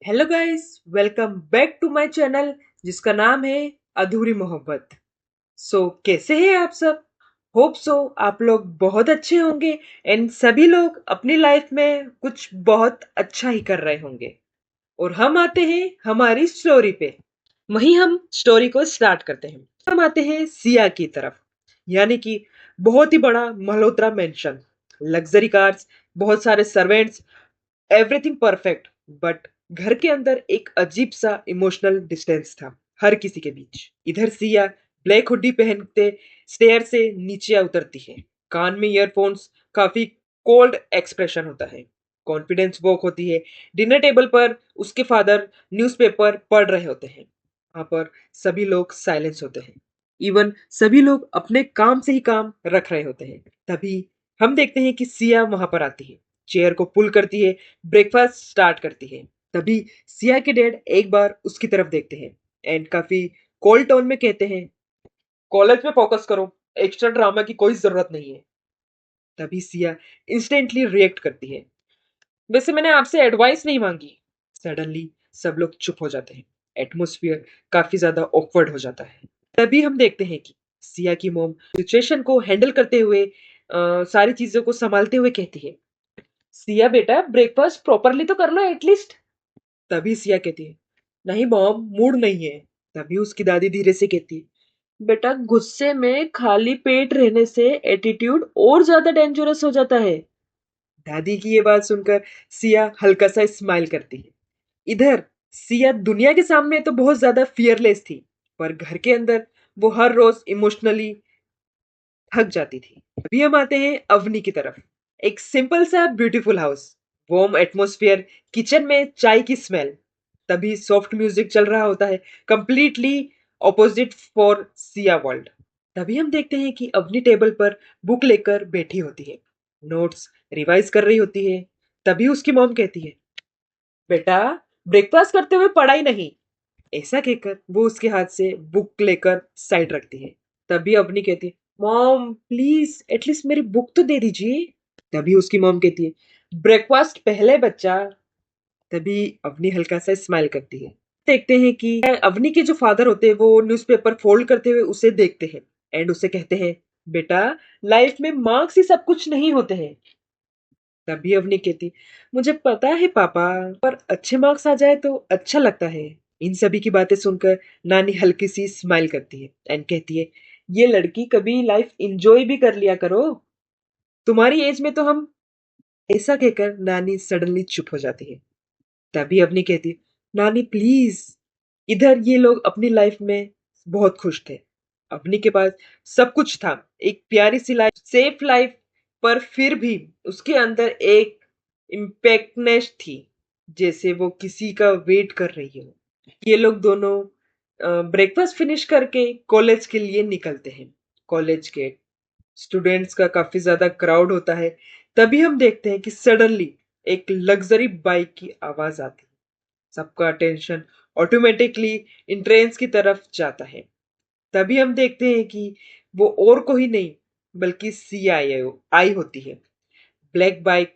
Hello guys, welcome back to my channel जिसका नाम है अधूरी मोहब्बत। कैसे हैं आप सब? होप सो आप लोग बहुत अच्छे होंगे एंड सभी लोग अपनी लाइफ में कुछ बहुत अच्छा ही कर रहे होंगे। और हम आते हैं हमारी स्टोरी पे। वहीं हम स्टोरी को स्टार्ट करते हैं। हम आते हैं सिया की तरफ, यानी कि बहुत ही बड़ा मल्होत्रा मेंशन, लग्जरी कार्स, बहुत सारे सर्वेंट्स, एवरीथिंग परफेक्ट। बट घर के अंदर एक अजीब सा इमोशनल डिस्टेंस था हर किसी के बीच। इधर सिया ब्लैक हुडी पहनते स्टेयर से नीचे उतरती है। कान में ईयरफोन्स, काफी कोल्ड एक्सप्रेशन होता है। कॉन्फिडेंस वॉक होती है। डिनर टेबल पर उसके फादर न्यूज़पेपर पढ़ रहे होते हैं। वहां पर सभी लोग साइलेंस होते हैं। इवन सभी लोग अपने काम से ही काम रख रहे होते हैं। तभी हम देखते हैं कि सिया वहां पर आती है, चेयर को पुल करती है, ब्रेकफास्ट स्टार्ट करती है। तभी सिया के डैड एक बार उसकी तरफ देखते हैं एंड काफी कोल्ड टोन में कहते हैं, कॉलेज पे फोकस करो, एक्स्ट्रा ड्रामा की कोई जरूरत नहीं है। तभी सिया इंस्टेंटली रिएक्ट करती है, वैसे मैंने आपसे एडवाइस नहीं मांगी। सडनली सब लोग चुप हो जाते हैं। एटमोस्फियर काफी ज्यादा ऑकवर्ड हो जाता है। तभी हम देखते हैं कि सिया की मोम सिचुएशन को हैंडल करते हुए, सारी चीजों को संभालते हुए कहती है, सिया बेटा ब्रेकफास्ट प्रॉपरली तो कर लो एटलीस्ट। तभी सिया कहती है, नहीं मॉम, मूड नहीं है। तभी उसकी दादी धीरे से कहती है, बेटा गुस्से में खाली पेट रहने से एटीट्यूड और ज्यादा डेंजरस हो जाता है। दादी की ये बात सुनकर सिया हल्का सा स्माइल करती है। इधर सिया दुनिया के सामने तो बहुत ज्यादा फियरलेस थी, पर घर के अंदर वो हर रोज इमोशनली थक जाती थी। अभी हम आते हैं अवनी की तरफ। एक सिंपल सा beautiful house, warm atmosphere, kitchen में चाय की स्मेल। तभी सॉफ्ट म्यूजिक चल रहा होता है, completely opposite for Siya world. तभी हम देखते हैं कि अवनी टेबल पर बुक लेकर बैठी होती है, नोट्स रिवाइज कर रही होती है। तभी उसकी मॉम कहती है, बेटा ब्रेकफास्ट करते हुए पढ़ाई नहीं। ऐसा कहकर वो उसके हाथ से बुक लेकर साइड रखती है। तभी अवनी कहती है, मॉम प्लीज एटलीस्ट मेरी बुक तो दे दीजिए। तभी उसकी मॉम कहती है, ब्रेकफास्ट पहले बच्चा। तभी अवनी हल्का सा स्माइल करती है। देखते हैं कि अवनी के जो फादर होते हैं वो न्यूज़पेपर फोल्ड करते हुए उसे देखते हैं एंड उसे कहते हैं, बेटा लाइफ में मार्क्स ही सब कुछ नहीं होते हैं। तभी अवनी कहती, मुझे पता है पापा, पर अच्छे मार्क्स आ जाए तो अच्छा लगता है। इन सभी की बातें सुनकर नानी हल्की सी स्माइल करती है एंड कहती है, ये लड़की कभी लाइफ एंजॉय भी कर लिया करो, तुम्हारी एज में तो हम। ऐसा कहकर नानी सडनली चुप हो जाती है। तभी अवनी कहती है, नानी प्लीज। इधर ये लोग अपनी लाइफ में बहुत खुश थे। अवनी के पास सब कुछ था, एक प्यारी सी लाइफ, सेफ लाइफ, पर फिर भी उसके अंदर एक इम्पैक्टनेस थी, जैसे वो किसी का वेट कर रही हो। ये लोग दोनों ब्रेकफास्ट फिनिश करके कॉलेज के लिए निकलते हैं। कॉलेज के स्टूडेंट्स का काफी ज्यादा क्राउड होता है। तभी हम देखते हैं कि सडनली एक लग्जरी बाइक की आवाज आती है। सबका अटेंशन ऑटोमेटिकली इंट्रेंस की तरफ जाता है। तभी हम देखते हैं कि वो और कोई नहीं बल्कि सी आई होती है। Black bike,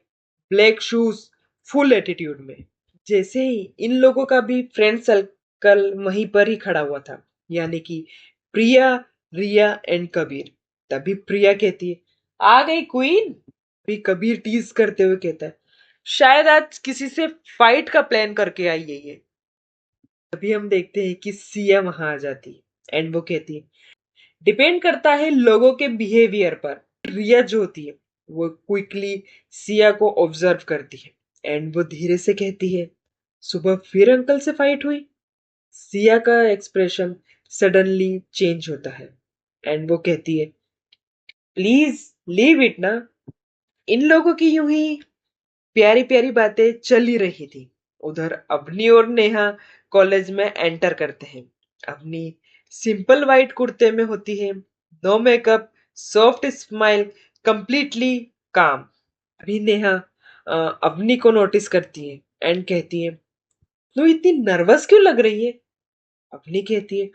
black shoes, full attitude में। जैसे ही इन लोगों का भी फ्रेंड सर्कल वहीं पर ही खड़ा हुआ था, यानी कि प्रिया, रिया एंड कबीर। तभी प्रिया कहती है, आ गई क्वीन। भी कबीर टीज करते हुए कहता है, शायद आज किसी से फाइट का प्लान करके आई है ये। तभी हम देखते हैं कि सिया वहां आ जाती है एंड वो कहती है, डिपेंड करता है लोगों के बिहेवियर पर। रिया जो होती है वो क्विकली सिया को ऑब्जर्व करती है एंड वो धीरे से कहती है, सुबह फिर अंकल से फाइट हुई। सिया का एक्सप्रेशन सडनली चेंज होता है एंड वो कहती है, प्लीज लीव इट ना। इन लोगों की यूं ही प्यारी प्यारी बातें चल ही रही थी। उधर अवनी और नेहा कॉलेज में एंटर करते हैं। अवनी सिंपल वाइट कुर्ते में होती है, no makeup, soft smile, completely calm. अभी नेहा अवनी को नोटिस करती है एंड कहती है, तू इतनी नर्वस क्यों लग रही है? अवनी कहती है,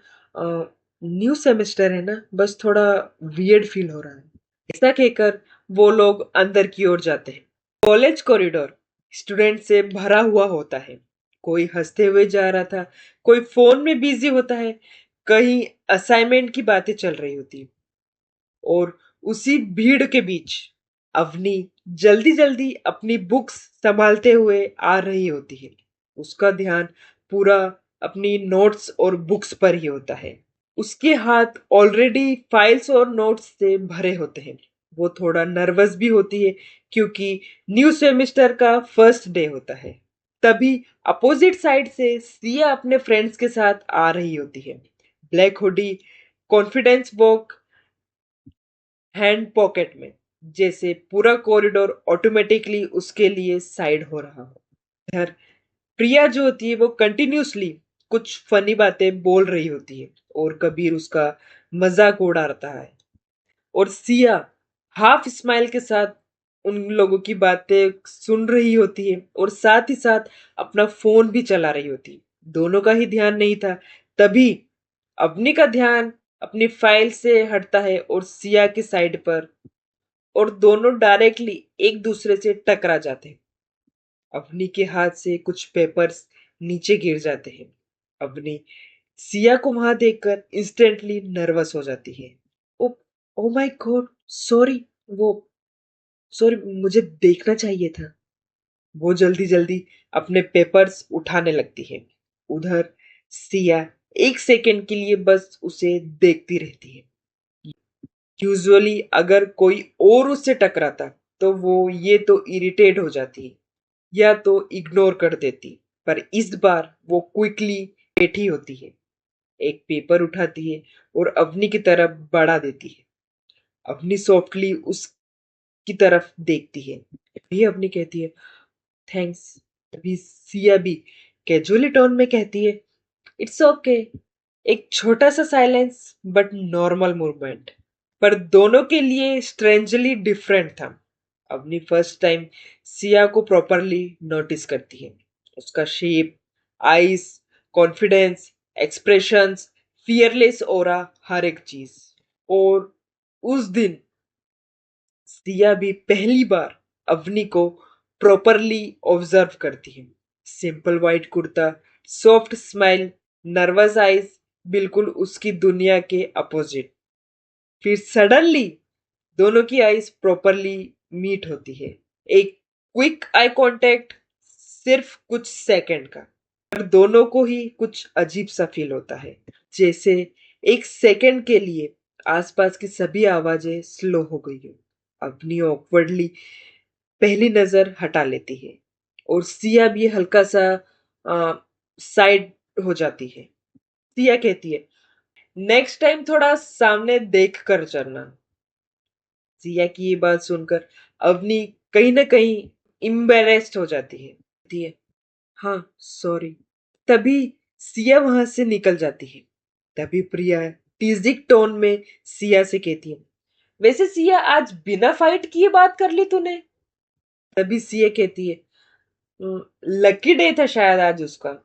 न्यू सेमेस्टर है ना, बस थोड़ा वियर्ड फील हो रहा है। ऐसा कहकर वो लोग अंदर की ओर जाते हैं। कॉलेज कॉरिडोर स्टूडेंट से भरा हुआ होता है। कोई हंसते हुए जा रहा था, कोई फोन में बिजी होता है, कहीं असाइनमेंट की बातें चल रही होती। और उसी भीड़ के बीच अवनी जल्दी जल्दी अपनी बुक्स संभालते हुए आ रही होती है। उसका ध्यान पूरा अपनी नोट्स और बुक्स पर ही होता है। उसके हाथ ऑलरेडी फाइल्स और नोट्स से भरे होते हैं। वो थोड़ा नर्वस भी होती है क्योंकि न्यू सेमेस्टर का फर्स्ट डे होता है। तभी अपोजिट साइड से सिया अपने फ्रेंड्स के साथ आ रही होती है। Black hoodie, confidence walk, hand pocket में, जैसे पूरा कॉरिडोर ऑटोमेटिकली उसके लिए साइड हो रहा हो। इधर प्रिया जो होती है वो कंटिन्यूसली कुछ फनी बातें बोल रही होती है और कबीर उसका मजाक उड़ाता है। और सिया हाफ स्माइल के साथ उन लोगों की बातें सुन रही होती है और साथ ही साथ अपना फोन भी चला रही होती है। दोनों का ही ध्यान नहीं था। तभी अवनी का ध्यान अपनी फाइल से हटता है और सिया की साइड पर, और दोनों डायरेक्टली एक दूसरे से टकरा जाते हैं। अवनी के हाथ से कुछ पेपर्स नीचे गिर जाते हैं। अवनी सिया को वहां देखकर इंस्टेंटली नर्वस हो जाती है। ओ, ओ माय गॉड, सॉरी, वो सॉरी, मुझे देखना चाहिए था। वो जल्दी जल्दी अपने पेपर्स उठाने लगती है। उधर सिया एक सेकंड के लिए बस उसे देखती रहती है। यूजुअली अगर कोई और उससे टकराता तो वो ये तो इरिटेट हो जाती या तो इग्नोर कर देती, पर इस बार वो क्विकली बैठी होती है, एक पेपर उठाती है और अवनी की तरफ बढ़ा देती है। अवनी सॉफ्टली उसकी तरफ देखती है। भी अवनी कहती है, थैंक्स। अभी सिया भी कैजुअली टोन में कहती है, इट्स ओके। एक छोटा सा साइलेंस बट नॉर्मल मूवमेंट, पर दोनों के लिए स्ट्रेंजली डिफरेंट था। अपनी फर्स्ट टाइम सिया को प्रॉपरली नोटिस करती है। उसका shape, eyes, confidence, expressions, fearless aura, हर एक चीज। और उस दिन सिया भी पहली बार अवनी को प्रॉपरली ऑब्जर्व करती है। Simple white kurta, soft smile, nervous eyes, बिल्कुल उसकी दुनिया के अपोजिट। फिर सडनली दोनों की आईज प्रॉपरली मीट होती है। एक क्विक आई कांटेक्ट, सिर्फ कुछ सेकंड का, पर दोनों को ही कुछ अजीब सा फील होता है, जैसे एक सेकंड के लिए आसपास की सभी आवाजें स्लो हो गई हो। अपनी ऑकवर्डली पहली नजर हटा लेती है और सिया भी हल्का सा साइड हो जाती है। सिया कहती है, नेक्स्ट टाइम थोड़ा सामने देख कर चलना। सिया की ये बात सुनकर अवनी कहीं ना कहीं इम्बेरेस्ड हो जाती है। कहती है, हाँ सॉरी। तभी सिया वहां से निकल जाती है। तभी प्रिया टीजिक टोन में सिया से कहती है, वैसे सिया आज बिना फाइट किए बात कर ली तूने। तभी सिया कहती है, लकी डे था शायद आज उसका।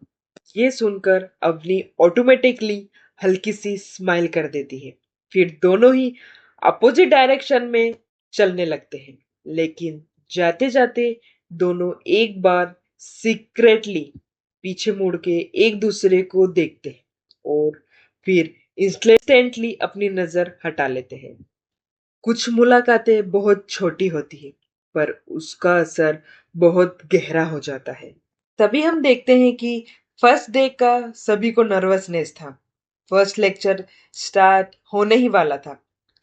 ये सुनकर अवनी ऑटोमेटिकली हल्की सी स्माइल कर देती है। फिर दोनों ही अपोजिट डायरेक्शन में चलने लगते हैं, लेकिन जाते जाते दोनों एक बार सीक्रेटली पीछे मुड़ के एक दूसरे को देखते हैं और फिर इंस्टेंटली अपनी नजर हटा लेते हैं। कुछ मुलाकातें बहुत छोटी होती है, पर उसका असर बहुत गहरा हो जाता है। तभी हम देखते हैं कि फर्स्ट डे का सभी को नर्वसनेस था। फर्स्ट लेक्चर स्टार्ट होने ही वाला था।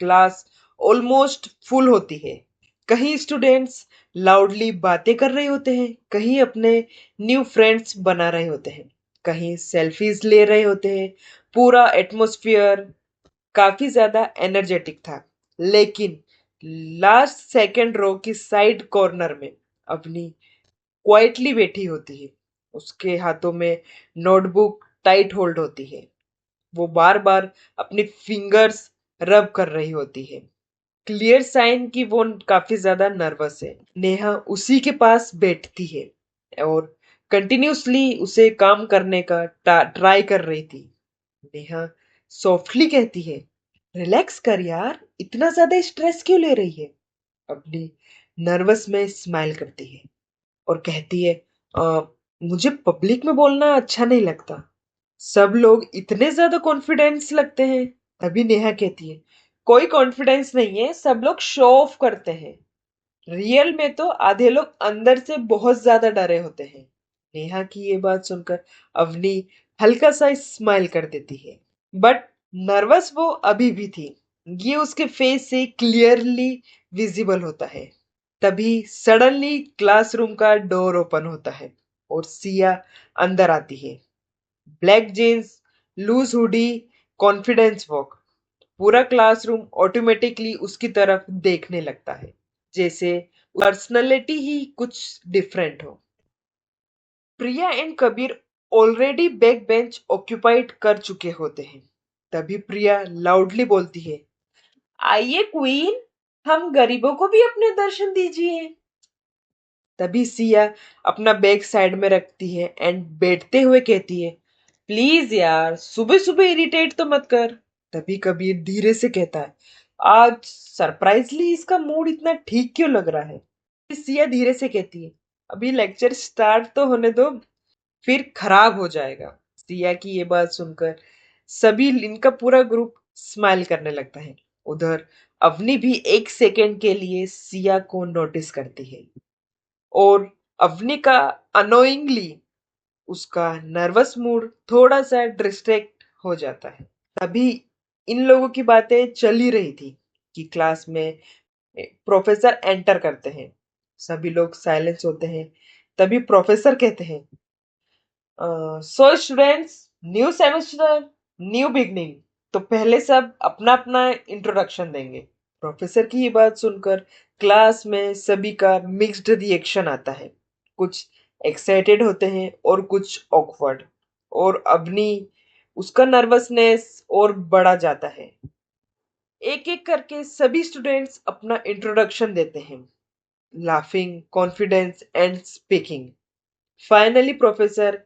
क्लास ऑलमोस्ट फुल होती है। कहीं स्टूडेंट्स लाउडली बातें कर रहे होते हैं, कहीं अपने न्यू फ्रेंड्स बना रहे होते हैं, कहीं सेल्फीज ले रहे होते हैं। पूरा एटमॉस्फेयर काफी ज्यादा एनर्जेटिक था। लेकिन लास्ट सेकंड रो की साइड कॉर्नर में अपनी क्वाइटली बैठी होती है। उसके हाथों में नोटबुक टाइट होल्ड होती है। वो बार बार अपनी फिंगर्स रब कर रही होती है, क्लियर साइन कि वो काफी ज्यादा नर्वस है। नेहा उसी के पास बैठती है और कंटिन्यूसली उसे काम करने का ट्राई कर रही थी। नेहा सॉफ्टली कहती है, रिलैक्स कर यार, इतना ज्यादा स्ट्रेस क्यों ले रही है। अपनी नर्वस में स्माइल करती है और कहती है, मुझे पब्लिक में बोलना अच्छा नहीं लगता। सब लोग इतने ज्यादा कॉन्फिडेंस लगते हैं। तभी नेहा कहती है, कोई कॉन्फिडेंस नहीं है, सब लोग शो ऑफ करते हैं। रियल में तो आधे लोग अंदर से बहुत ज्यादा डरे होते हैं। नेहा की ये बात सुनकर अवनी हल्का सा स्माइल कर देती है, बट नर्वस वो अभी भी थी। ये उसके फेस से क्लियरली विजिबल होता है। तभी सडनली क्लासरूम का डोर ओपन होता है और सिया अंदर आती है। Black jeans, loose hoodie, confidence walk. पूरा क्लासरूम ऑटोमेटिकली उसकी तरफ देखने लगता है, जैसे पर्सनैलिटी ही कुछ डिफरेंट हो। Priya and Kabir already back bench occupied कर चुके होते हैं। तभी प्रिया लाउडली बोलती है, आइए क्वीन, हम गरीबों को भी अपने दर्शन दीजिए। तभी सिया अपना बैग साइड में रखती है एंड बैठते हुए कहती है, प्लीज यार, सुबह सुबह इरिटेट तो मत कर। तभी कबीर धीरे से कहता है, आज सरप्राइजली इसका मूड इतना ठीक क्यों लग रहा है। फिर सिया धीरे से कहती है, अभी लेक्चर स्टार्ट तो होने दो, फिर खराब हो जाएगा। सिया की ये बात सुनकर सभी, इनका पूरा ग्रुप स्माइल करने लगता है। उधर अवनी भी एक सेकेंड के लिए सिया को नोटिस करती है और अवनी का अनोइंगली उसका नर्वस मूड थोड़ा सा डिस्ट्रैक्ट हो जाता है। तभी इन लोगों की बातें चल ही रही थी कि क्लास में प्रोफेसर एंटर करते हैं। सभी लोग साइलेंस होते हैं। तभी प्रोफेसर कहते हैं, so students, new semester, new beginning, तो पहले सब अपना अपना इंट्रोडक्शन देंगे। प्रोफेसर की ये बात सुनकर क्लास में सभी का मिक्स्ड रिएक्शन आता है। कुछ एक्साइटेड होते हैं और कुछ ऑकवर्ड। और अवनी, उसका नर्वसनेस और बढ़ा जाता है। एक एक करके सभी स्टूडेंट्स अपना इंट्रोडक्शन देते हैं, laughing, confidence and speaking. Finally professor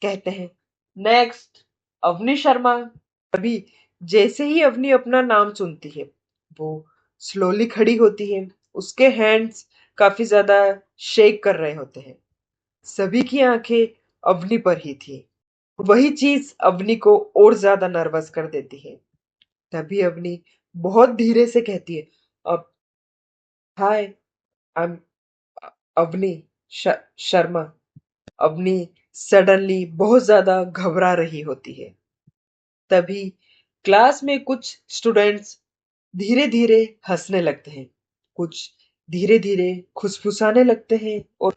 कहते हैं, नेक्स्ट, अवनी शर्मा। अभी जैसे ही अवनी अपना नाम सुनती है, वो स्लोली खड़ी होती है। उसके हैंड्स काफी ज्यादा शेक कर रहे होते हैं। सभी की आंखें अवनी पर ही थी। वही चीज अवनी को और ज्यादा नर्वस कर देती है। तभी अवनी बहुत धीरे से कहती है, अब hi, I am Avni Sharma. Avni suddenly बहुत ज्यादा घबरा रही होती है। तभी क्लास में कुछ स्टूडेंट्स धीरे धीरे हंसने लगते हैं, कुछ धीरे धीरे खुसफुसाने लगते हैं और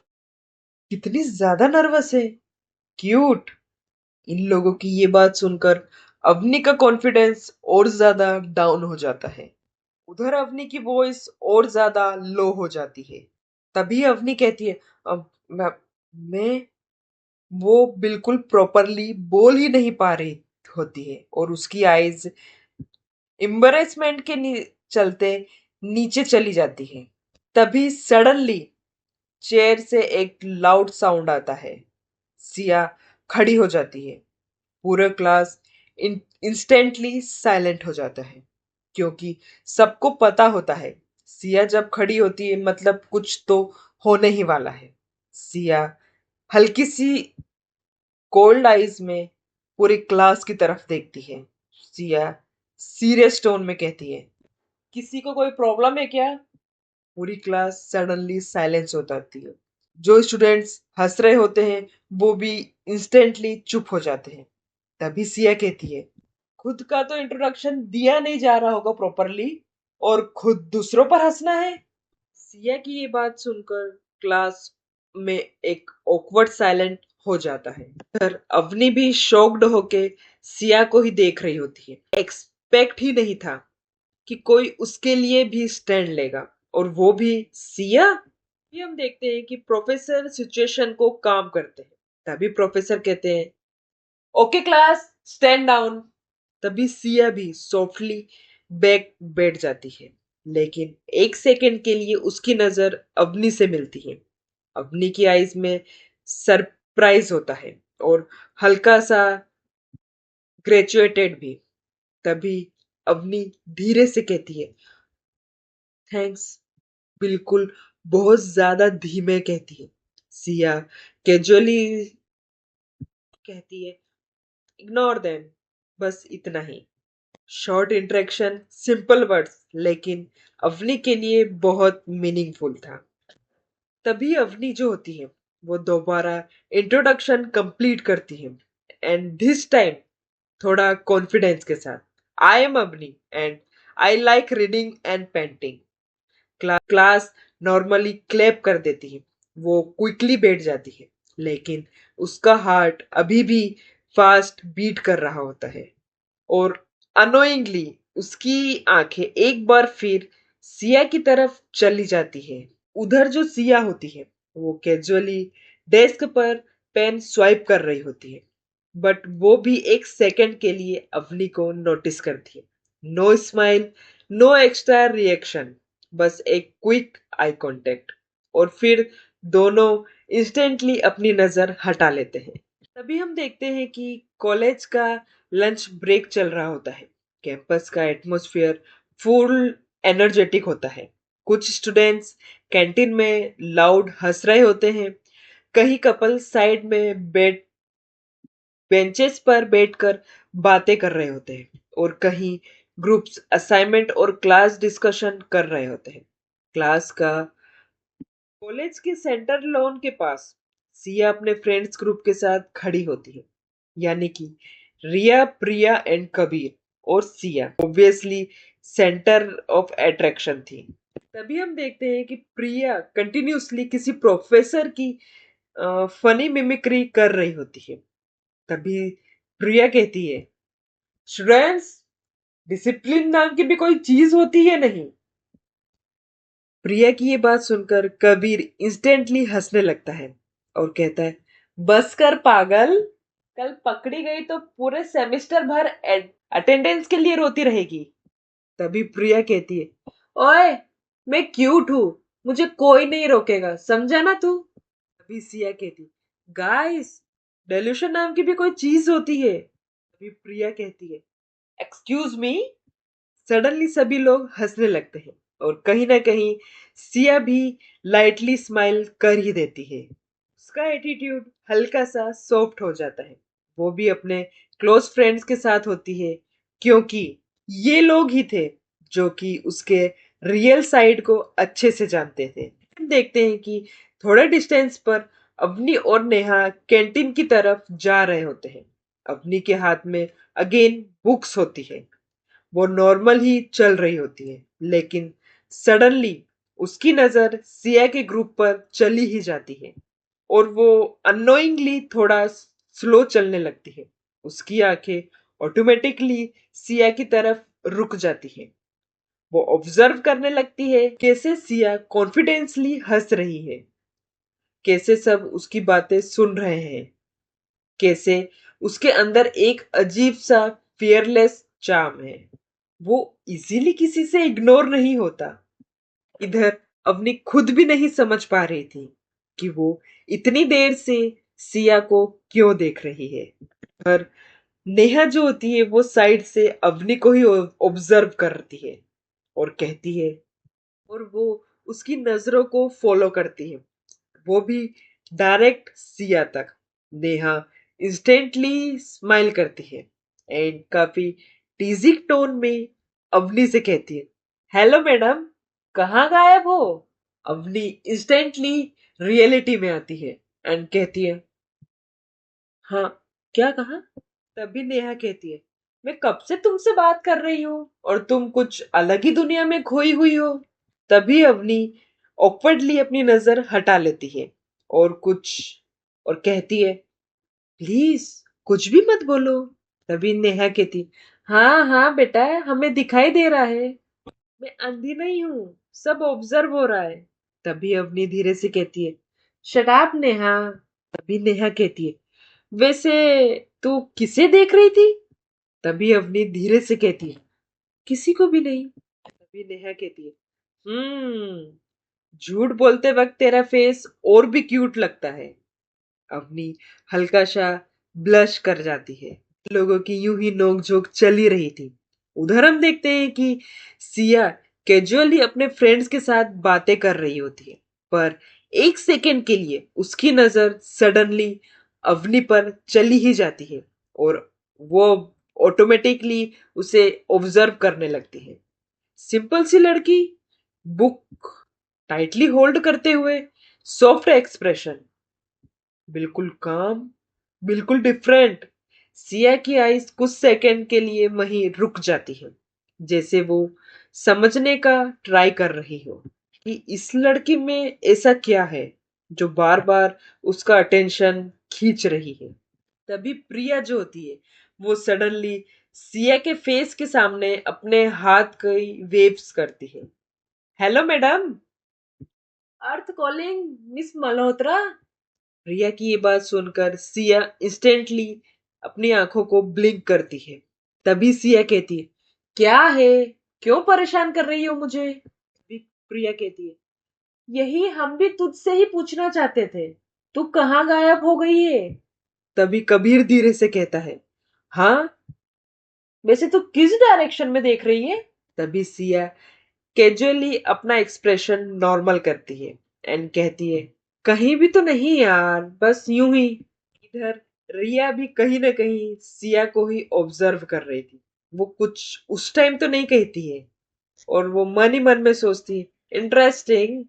कितनी ज्यादा नर्वस है, क्यूट। इन लोगों की ये बात सुनकर अवनी का कॉन्फिडेंस और ज्यादा डाउन हो जाता है। उधर अवनी की वॉइस और ज्यादा लो हो जाती है। तभी अवनी कहती है, अब मैं वो बिल्कुल प्रॉपरली बोल ही नहीं पा रही होती है और उसकी आईज एम्बरेसमेंट के चलते नीचे चली जाती है। तभी सडनली चेयर से एक लाउड साउंड आता है। सिया खड़ी हो जाती है। पूरा क्लास इंस्टेंटली साइलेंट हो जाता है, क्योंकि सबको पता होता है सिया जब खड़ी होती है मतलब कुछ तो होने ही वाला है। सिया हल्की सी कोल्ड आइज में पूरी क्लास की तरफ देखती है। सिया सीरियस टोन में कहती है, किसी को कोई प्रॉब्लम है क्या। पूरी क्लास सडनली साइलेंस हो जाती है। जो स्टूडेंट्स हंस रहे होते हैं वो भी इंस्टेंटली चुप हो जाते हैं। तभी सिया कहती है, खुद का तो इंट्रोडक्शन दिया नहीं जा रहा होगा प्रॉपरली और खुद दूसरों पर हंसना है। सिया की ये बात सुनकर क्लास में एक ऑकवर्ड साइलेंट हो जाता है। पर अवनी भी शॉक्ड होके सिया को ही देख रही होती है। एक्सपेक्ट ही नहीं था कि कोई उसके लिए भी स्टैंड लेगा, और वो भी सिया। ये हम देखते हैं कि प्रोफेसर सिचुएशन को काम करते हैं। तभी प्रोफेसर कहते हैं, ओके क्लास, स्टैंड डाउन। तभी सिया भी सॉफ्टली बैक बैठ जाती है, लेकिन एक सेकंड के लिए उसकी नजर अवनी से मिलती है। अवनी की आईज में सरप्राइज होता है और हल्का सा ग्रेजुएटेड भी। तभी अवनी धीरे से कहती है, थैंक्स, बिल्कुल बहुत ज्यादा धीमे कहती है। सिया कैजुअली कहती है, इग्नोर देम, बस इतना ही। शॉर्ट इंटरेक्शन, सिंपल वर्ड्स, लेकिन अवनी के लिए बहुत मीनिंगफुल था। तभी अवनी जो होती है वो दोबारा इंट्रोडक्शन कंप्लीट करती है, एंड दिस टाइम थोड़ा कॉन्फिडेंस के साथ। I am Avni and I like reading and painting. Class normally clap कर देती है, वो क्विकली बैठ जाती है, लेकिन उसका हार्ट अभी भी फास्ट बीट कर रहा होता है। और अनोइंगली उसकी आंखें एक बार फिर सिया की तरफ चली जाती है। उधर जो सिया होती है वो कैजुअली डेस्क पर पेन स्वाइप कर रही होती है, बट वो भी एक सेकंड के लिए अवनी को नोटिस करती है। No smile, no extra reaction, बस एक क्विक आई कांटेक्ट, और फिर दोनों इंस्टेंटली अपनी नजर हटा लेते हैं। तभी हम देखते हैं कि कॉलेज का लंच ब्रेक चल रहा होता है। कैंपस का एटमॉस्फेयर फुल एनर्जेटिक होता है। कुछ स्टूडेंट्स कैंटीन में लाउड हंस रहे होते हैं, कई कपल साइड में बेंचेस पर बैठकर बातें कर रहे होते हैं, और कहीं ग्रुप्स असाइनमेंट और क्लास डिस्कशन कर रहे होते हैं। क्लास का कॉलेज के सेंटर लॉन के पास सिया अपने फ्रेंड्स ग्रुप के साथ खड़ी होती है, यानी कि रिया, प्रिया एंड कबीर, और Siya obviously centre of attraction थी। तभी हम देखते हैं कि प्रिया कंटिन्यूअसली किसी प्रोफेसर की फनी मिमिक्री कर रही होती है। तभी प्रिया कहती है, स्टूडेंट्स, डिसिप्लिन नाम की भी कोई चीज होती है नहीं। प्रिया की ये बात सुनकर कबीर इंस्टेंटली हंसने लगता है और कहता है, बस कर पागल, कल पकड़ी गई तो पूरे सेमेस्टर भर अटेंडेंस के लिए रोती रहेगी। तभी प्रिया कहती है, ओए, मैं क्यूट हूं, मुझे कोई नहीं रोकेगा, समझा ना तू। तभी सिया कहती, गाइस, डेल्यूशन नाम की भी कोई चीज होती है। तभी प्रिया कहती है, एक्सक्यूज मी। सडनली सभी लोग हंसने लगते हैं, और कहीं ना कहीं सिया भी लाइटली स्माइल कर ही देती है। उसका एटीट्यूड हल्का सा सॉफ्ट हो जाता है। वो भी अपने क्लोज फ्रेंड्स के साथ होती है, क्योंकि ये लोग ही थे जो कि उसके रियल साइड को अच्छे से जानते थे। हम देखते हैं कि थोड़े डिस्टेंस पर अवनी और नेहा कैंटीन की तरफ जा रहे होते हैं। अवनी के हाथ में अगेन बुक्स होती है। वो नॉर्मल ही चल रही होती है, लेकिन सडनली उसकी नजर सिया के ग्रुप पर चली ही जाती है, और वो अननोइंगली थोड़ा स्लो चलने लगती है। उसकी आंखें ऑटोमेटिकली सिया की तरफ रुक जाती है। वो ऑब्जर्व करने लगती है कैसे सिया कॉन्फिडेंसली हंस रही है, कैसे सब उसकी बातें सुन रहे हैं, कैसे उसके अंदर एक अजीब सा फियरलेस चार्म है। वो इजीली किसी से इग्नोर नहीं होता। इधर अपनी खुद भी नहीं समझ पा रही थी कि वो इतनी देर से सिया को क्यों देख रही है। पर नेहा जो होती है वो साइड से अवनी को ही ऑब्जर्व करती है और कहती है, और वो उसकी नजरों को फॉलो करती है, वो भी डायरेक्ट सिया तक। नेहा इंस्टेंटली स्माइल करती है एंड काफी टीजिंग टोन में अवनी से कहती है, हेलो मैडम, कहाँ गायब हो। अवनी इंस्टेंटली रियलिटी में आती है एंड कहती है, हाँ, क्या कहा। तभी नेहा कहती है, मैं कब से तुमसे बात कर रही हूँ और तुम कुछ अलग ही दुनिया में खोई हुई हो। तभी अवनी ऑकवर्डली अपनी नजर हटा लेती है और कुछ और कहती है, प्लीज कुछ भी मत बोलो। तभी नेहा कहती, हाँ हाँ बेटा, हमें दिखाई दे रहा है, मैं अंधी नहीं हूँ, सब ऑब्जर्व हो रहा है। तभी अवनी धीरे से कहती है, शट अप नेहा। तभी नेहा कहती है, वैसे तू किसे देख रही थी। तभी अवनी धीरे से कहती है, किसी को भी नहीं। तभी नेहा कहती है, झूठ बोलते वक्त तेरा फेस और भी क्यूट लगता है। अवनी हल्का सा ब्लश कर जाती है। लोगों की यूं ही नोकझोंक चली रही थी। उधर हम देखते हैं कि सिया कैजुअली अपने फ्रेंड्स के साथ बातें कर रही होती है, पर एक सेकेंड के लिए उसकी नजर सडनली अवनी पर चली ही जाती है और वो ऑटोमेटिकली उसे ऑब्जर्व करने लगती है। सिंपल सी लड़की, बुक टाइटली होल्ड करते हुए, सॉफ्ट एक्सप्रेशन, बिल्कुल काम, बिल्कुल डिफरेंट। सिया की आईज कुछ सेकंड के लिए वहीं रुक जाती है, जैसे वो समझने का ट्राई कर रही हो कि इस लड़की में ऐसा क्या है जो बार बार उसका अटेंशन खींच रही है। तभी प्रिया जो होती है वो सडनली सिया के फेस के सामने अपने हाथ कई वेव्स करती है। हेलो मैडम, अर्थ कॉलिंग मिस मल्होत्रा। रिया की ये बात सुनकर सिया इंस्टेंटली अपनी आंखों को ब्लिंक करती है। तभी सिया कहती है, क्या है, क्यों परेशान कर रही हो मुझे? तभी प्रिया कहती है, यही हम भी तुझसे ही पूछना चाहते थे, तू कहाँ गायब हो गई है? तभी कबीर धीरे से कहता है, हाँ, वैसे तू किस डायरेक्शन में देख रही है? तभी सिया कैजुअली अपना एक्सप्रेशन नॉर्मल करती है एंड कहती है, कहीं भी तो नहीं यार, बस यूं ही। इधर रिया भी कहीं ना कहीं सिया को ही ऑब्जर्व कर रही थी। वो कुछ उस टाइम तो नहीं कहती है और वो मन ही मन में सोचती है, इंटरेस्टिंग।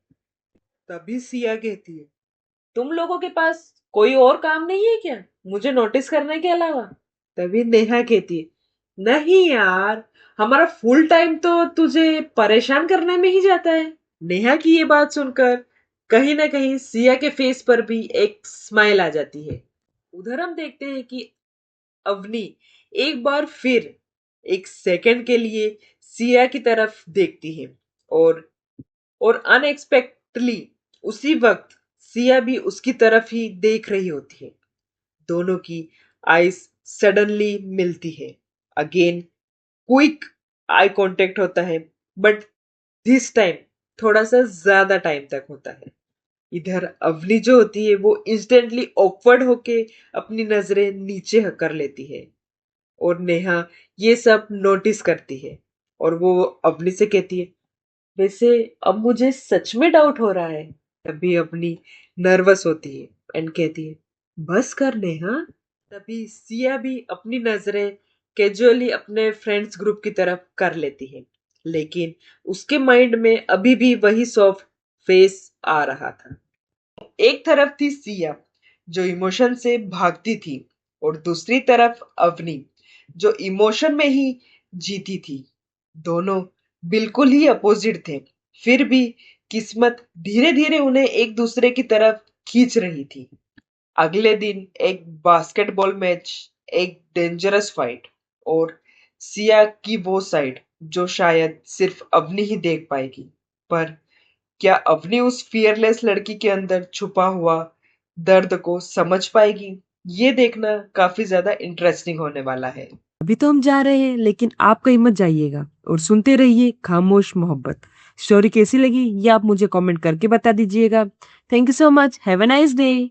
तभी सिया कहती है, तुम लोगों के पास कोई और काम नहीं है क्या, मुझे नोटिस करने के अलावा? तभी नेहा कहती है, नहीं यार, हमारा फुल टाइम तो तुझे परेशान करने में ही जाता है। नेहा की ये बात सुनकर कहीं ना कहीं सिया के फेस पर भी एक स्माइल आ जाती है। उधर हम देखते हैं कि अवनी एक बार फिर एक सेकंड के लिए सिया की तरफ देखती है और अनएक्सपेक्टली उसी वक्त सिया भी उसकी तरफ ही देख रही होती है। दोनों की आईज सडनली मिलती है। अगेन क्विक आई कांटेक्ट होता है, बट दिस टाइम थोड़ा सा ज्यादा टाइम तक होता है। इधर अवनी जो होती है वो इंस्टेंटली ऑकवर्ड होके अपनी नजरें नीचे कर लेती है और नेहा ये सब नोटिस करती है और वो अवनी से कहती है, वैसे अब मुझे सच में डाउट हो रहा है। तभी अपनी नर्वस होती है एंड कहती है, बस कर नेहा। तभी सिया भी अपनी नजरें कैजुअली अपने फ्रेंड्स ग्रुप की तरफ कर लेती है, लेकिन उसके माइंड में अभी भी वही सॉफ्ट फेस आ रहा था। एक तरफ थी सिया जो इमोशन से भागती थी और दूसरी तरफ अवनी जो इमोशन में ही जीती थी। दोनों बिल्कुल ही अपोजिट थे, फिर भी किस्मत धीरे धीरे उन्हें एक दूसरे की तरफ खींच रही थी। अगले दिन एक बास्केटबॉल मैच, एक डेंजरस फाइट और सिया की वो साइड जो शायद सिर्फ अवनी ही देख पाएगी। पर क्या अवनी उस फियरलेस लड़की के अंदर छुपा हुआ दर्द को समझ पाएगी? ये देखना काफी ज्यादा इंटरेस्टिंग होने वाला है। अभी तो हम जा रहे हैं, लेकिन आप कहीं मत जाइएगा और सुनते रहिए खामोश मोहब्बत। स्टोरी कैसी लगी ये आप मुझे कमेंट करके बता दीजिएगा। Thank you so much. Have a nice day.